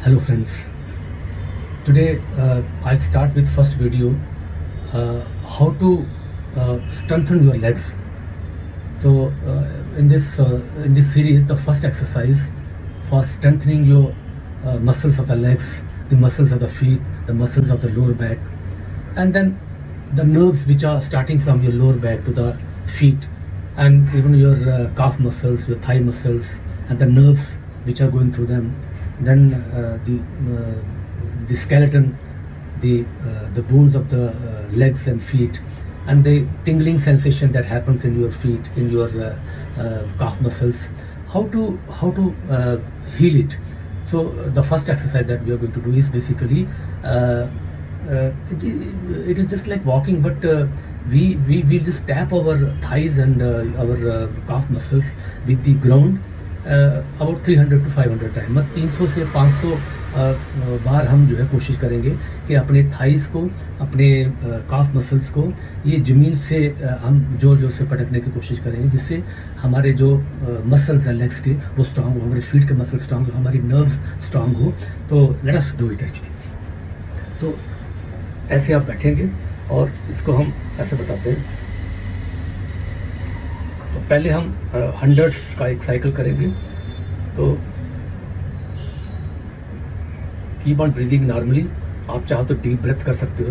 Hello friends. Today I'll start with first video how to strengthen your legs. So in this series, the first exercise for strengthening your muscles of the legs, the muscles of the feet, the muscles of the lower back, and then the nerves which are starting from your lower back to the feet, and even your calf muscles, your thigh muscles, and the nerves which are going through them. Then the skeleton, the bones of the legs and feet, and the tingling sensation that happens in your feet, in your calf muscles. How to heal it? So the first exercise that we are going to do is basically it is just like walking, but we just tap our thighs and our calf muscles with the ground about 300 to 500 time, मतलब 300 से 500 बार हम जो है कोशिश करेंगे कि अपने thighs को, अपने काफ मसल्स को ये ज़मीन से हम जोर से पटकने की कोशिश करेंगे, जिससे हमारे जो मसल्स हैं लेग्स के वो स्ट्रांग हो, हमारे फीट के मसल स्ट्रांग हो, हमारी नर्व्स स्ट्रांग हो. तो let us do it actually. तो ऐसे आप बैठेंगे और इसको हम ऐसे बताते हैं. तो पहले हम 100 का एक साइकिल करेंगे. तो कीप ऑन ब्रीदिंग नॉर्मली. आप चाहो तो डीप ब्रेथ कर सकते हो.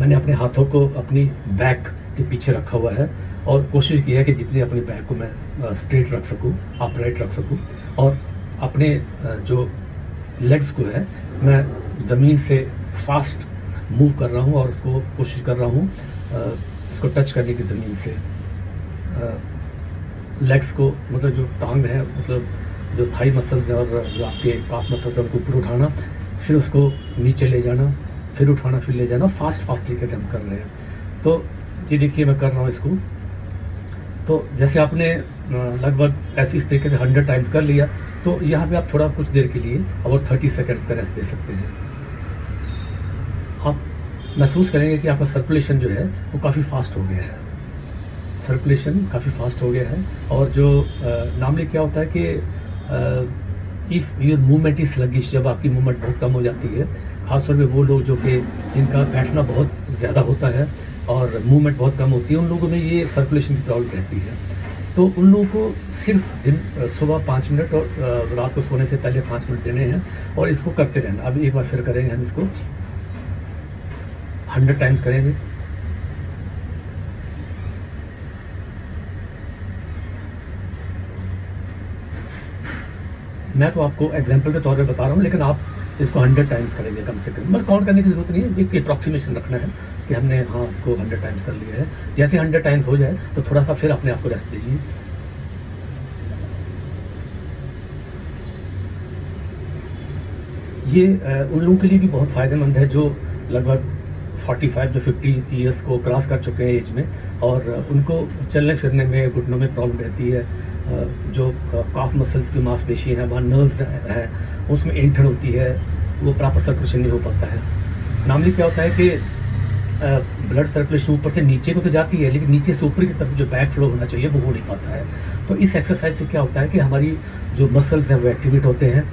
मैंने अपने हाथों को अपनी बैक के पीछे रखा हुआ है और कोशिश की है कि जितनी अपनी बैक को मैं स्ट्रेट रख सकूं, अपराइट रख सकूं, और अपने जो लेग्स को है मैं ज़मीन से फास्ट मूव कर रहा हूं और उसको कोशिश कर रहा हूं इसको टच करने की ज़मीन से. लेग्स को, मतलब जो टांग है, मतलब जो थाई मसल्स हैं और जो आपके काफ मसल्स हैं, उनको ऊपर उठाना, फिर उसको नीचे ले जाना, फिर उठाना, फिर ले जाना. फास्ट तरीके से हम कर रहे हैं. तो ये देखिए मैं कर रहा हूँ इसको. तो जैसे आपने लगभग ऐसी इस तरीके से 100 टाइम्स कर लिया, तो यहाँ पे आप थोड़ा कुछ देर के लिए और 30 सेकेंड्स का रेस्ट दे सकते हैं. आप महसूस करेंगे कि आपका सर्कुलेशन जो है वो काफ़ी फास्ट हो गया है. सर्कुलेशन काफ़ी फास्ट हो गया है. और जो नॉर्मली क्या होता है कि if your movement is sluggish, जब आपकी मूवमेंट बहुत कम हो जाती है, खासतौर पे वो लोग जो कि जिनका बैठना बहुत ज़्यादा होता है और मूवमेंट बहुत कम होती है, उन लोगों में ये सर्कुलेशन की प्रॉब्लम रहती है. तो उन लोगों को सिर्फ सुबह 5 मिनट और रात को सोने से पहले 5 मिनट देने हैं और इसको करते रहना. अभी एक बार फिर करेंगे हम इसको 100 टाइम्स करेंगे. मैं तो आपको एग्जाम्पल के तौर पे बता रहा हूँ, लेकिन आप इसको 100 टाइम्स करेंगे कम से कम. मतलब काउंट करने की ज़रूरत नहीं है, एक अप्रॉक्सीमेशन रखना है कि हमने हाँ इसको 100 टाइम्स कर लिया है. जैसे 100 टाइम्स हो जाए तो थोड़ा सा फिर अपने आप को रेस्ट दीजिए. ये उन लोगों के लिए भी बहुत फ़ायदेमंद है जो लगभग 45 जो 50 ईयर्स को क्रॉस कर चुके हैं एज में, और उनको चलने फिरने में, घुटनों में प्रॉब्लम रहती है. जो काफ मसल्स की मांसपेशी हैं, वहाँ नर्व्स हैं, उसमें ऐंठन होती है, वो प्रॉपर सर्कुलेशन नहीं हो पाता है. नॉर्मली क्या होता है कि ब्लड सर्कुलेशन ऊपर से नीचे को तो जाती है, लेकिन नीचे से ऊपर की तरफ जो बैक फ्लो होना चाहिए वो हो नहीं पाता है. तो इस एक्सरसाइज से क्या होता है कि हमारी जो मसल्स हैं वो एक्टिवेट होते हैं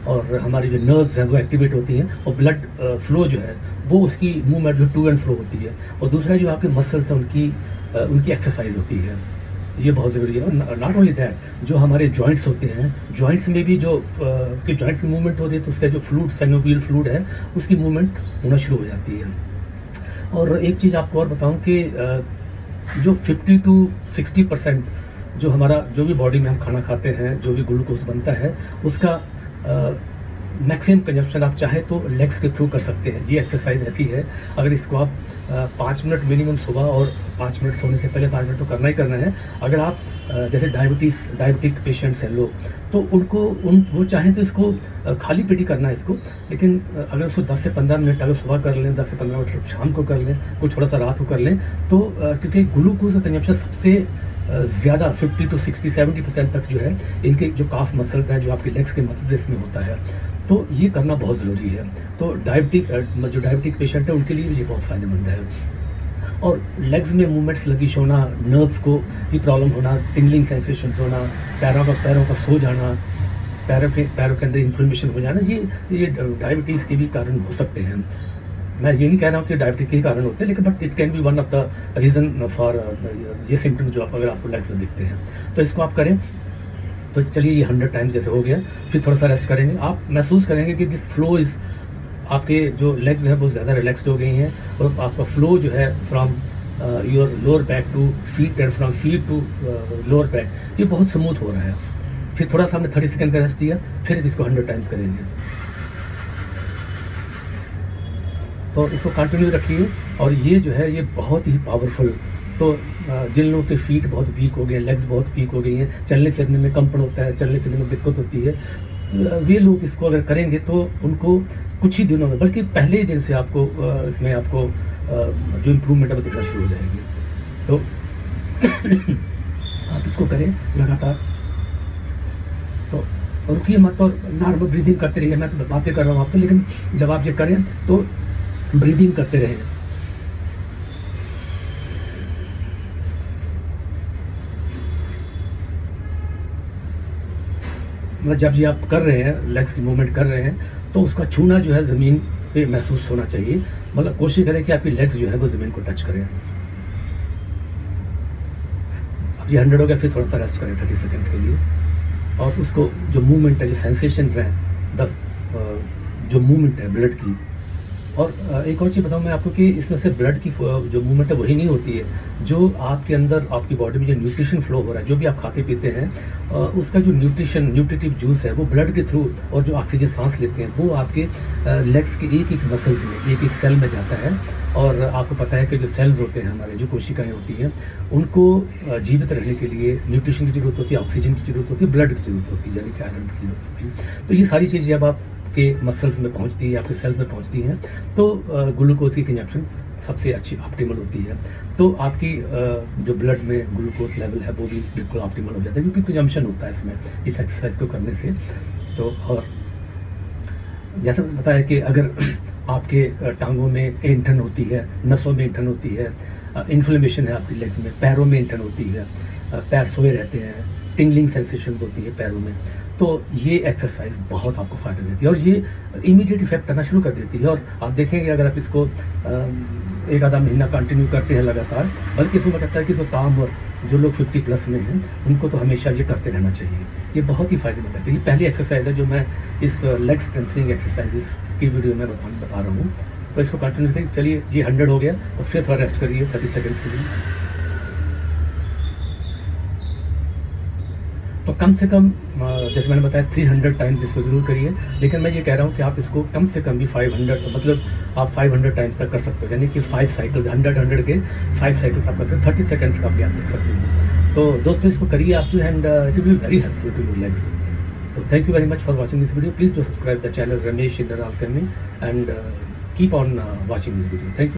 और हमारी जो नर्व्स हैं वो एक्टिवेट होती हैं, और ब्लड फ्लो जो है वो उसकी मूवमेंट जो टू एंड फ्लो होती है. और दूसरा जो आपके मसल्स हैं उनकी एक्सरसाइज होती है. ये बहुत ज़रूरी है. और नॉट ओनली दैट, जो हमारे जॉइंट्स होते हैं, जॉइंट्स में भी जो कि जॉइंट्स की मूवमेंट होती है, तो उससे जो फ्लूइड, साइनोवियल फ्लूइड है, उसकी मूवमेंट होना शुरू हो जाती है. और एक चीज़ आपको और बताऊं कि जो 50 to 60% जो हमारा, जो भी बॉडी में हम खाना खाते हैं, जो भी ग्लूकोज बनता है, उसका मैक्सिमम कंजप्शन आप चाहें तो लेग्स के थ्रू कर सकते हैं. ये एक्सरसाइज ऐसी है, अगर इसको आप 5 मिनट मिनिमम सुबह और 5 मिनट सोने से पहले 5 मिनट तो करना ही करना है. अगर आप जैसे डायबिटिक पेशेंट्स हैं लोग, तो वो चाहें तो इसको खाली पेट ही करना है इसको. लेकिन अगर उसको 10 से 15 मिनट अगर सुबह कर लें, 10 से 15 मिनट शाम को कर लें, कोई थोड़ा सा रात को कर लें, तो क्योंकि ग्लूकोज का कंजप्शन सबसे ज़्यादा 50 to 60-70% तक जो है इनके जो काफ मसल्स हैं, जो आपके लेग्स के मसल्स, इसमें होता है. तो ये करना बहुत ज़रूरी है। तो जो डायबिटिक पेशेंट है उनके लिए भी ये बहुत फ़ायदेमंद है। और लेग्स में मूवमेंट्स sluggish होना, नर्व्स को की प्रॉब्लम होना, टिंगलिंग सेंसेशंस होना, पैरों का सो जाना, पैरों के अंदर इन्फ्लेमेशन हो जाना, ये डायबिटीज़ के भी कारण हो सकते हैं। मैं ये नहीं कह रहा हूँ कि डायबिटीज़ के ही कारण होते हैं, लेकिन but it can be one of the reason for ये सिम्पटम जो अगर आपको लेग्स में दिखते हैं। तो इसको आप करें। तो चलिए ये 100 टाइम्स जैसे हो गया, फिर थोड़ा सा रेस्ट करेंगे। आप महसूस करेंगे कि दिस फ्लो इज़, आपके जो लेग्स हैं वो ज़्यादा रिलैक्स्ड हो गई हैं, और आपका फ्लो जो है from your lower back to feet and from feet to lower back, ये बहुत स्मूथ हो रहा है। फिर थोड़ा सा हमने 30 सेकंड का रेस्ट दिया, फिर इसको 100 टाइम्स करेंगे। तो इसको कंटिन्यू रखिए, और ये जो है ये बहुत ही पावरफुल। तो जिन लोगों के फीट बहुत वीक हो गए, लेग्स बहुत वीक हो गई हैं, चलने फिरने में कंपन होता है, चलने फिरने में दिक्कत होती है, वे लोग इसको अगर करेंगे तो उनको कुछ ही दिनों में, बल्कि पहले ही दिन से आपको इसमें आपको जो इम्प्रूवमेंट है वो दिखना शुरू हो जाएगी। तो आप इसको करें लगातार। तो रुकिए मत, और नॉर्मल ब्रीदिंग करते रहिए। मैं तो बातें कर रहा हूँ आपसे, लेकिन जब आप ये करें तो ब्रीदिंग करते रहें। मतलब जब ये आप कर रहे हैं, लेग्स की मूवमेंट कर रहे हैं, तो उसका छूना जो है ज़मीन पे महसूस होना चाहिए। मतलब कोशिश करें कि आपकी लेग्स जो है वो ज़मीन को टच करें। अब ये 100 हो गया, फिर थोड़ा सा रेस्ट करें 30 सेकंड्स के लिए, और उसको जो मूवमेंट है, जो सेंसेशंस हैं, जो मूवमेंट है ब्लड की। और एक और चीज़ बताऊँ मैं आपको कि इसमें से ब्लड की जो मूवमेंट है वही नहीं होती है, जो आपके अंदर आपकी बॉडी में जो न्यूट्रिशन फ्लो हो रहा है, जो भी आप खाते पीते हैं, उसका जो न्यूट्रिटिव जूस है वो ब्लड के थ्रू, और जो ऑक्सीजन सांस लेते हैं वो आपके लेग्स के एक एक मसल्स में, एक एक सेल में जाता है। और आपको पता है कि जो सेल्स होते हैं हमारे, जो कोशिकाएँ होती हैं, उनको जीवित रहने के लिए न्यूट्रिशन की ज़रूरत होती है, ऑक्सीजन की ज़रूरत होती है, ब्लड की ज़रूरत होती है, यानी कि आयरन की ज़रूरत होती है। तो ये सारी चीज़ें जब आपके मसल्स में पहुंचती है, आपके सेल्स में पहुंचती हैं, तो ग्लूकोज की कंजप्शन सबसे अच्छी ऑप्टिमल होती है। तो आपकी जो ब्लड में ग्लूकोज लेवल है वो भी बिल्कुल ऑप्टिमल हो जाता है, क्योंकि कंजम्पशन होता है इसमें, इस एक्सरसाइज को करने से। तो और जैसा मैंने बताया कि अगर आपके टांगों में ऐंठन होती है, नसों में ऐंठन होती है, इन्फ्लेमेशन है आपकी लेग्स में, पैरों में ऐंठन होती है, पैर सोए रहते हैं, टिंगलिंग सेंसेशन होती है पैरों में, तो ये एक्सरसाइज बहुत आपको फ़ायदा देती है, और ये इमीडिएट इफेक्ट करना शुरू कर देती है। और आप देखेंगे अगर आप इसको एक आधा महीना कंटिन्यू करते हैं लगातार, बल्कि इसमें कहता है कि इसको काम, और जो लोग 50 प्लस में हैं उनको तो हमेशा ये करते रहना चाहिए। ये बहुत ही फ़ायदेमंद है। ये पहली एक्सरसाइज है जो मैं इस लेग स्ट्रेंथनिंग एक्सरसाइजेस की वीडियो में बता रहा हूँ। तो इसको कंटिन्यू करिए। चलिए ये 100 हो गया, तो फिर थोड़ा रेस्ट करिए 30 सेकेंड्स के लिए। तो कम से कम जैसे मैंने बताया 300 टाइम्स इसको ज़रूर करिए, लेकिन मैं ये कह रहा हूँ कि आप इसको कम से कम भी 500, मतलब आप 500 टाइम्स तक कर सकते हो, यानी कि 5 साइकिल्स, 100 के 5 साइकिल्स आप कर सकते हो, 30 सेकेंड्स का भी आप देख सकते हो। तो दोस्तों इसको करिए आप जो, and it will be very helpful to your legs. तो thank you very much for watching this video. Please do subscribe the channel Ramesh Shinder alchemy, and keep on watching this video. Thank you.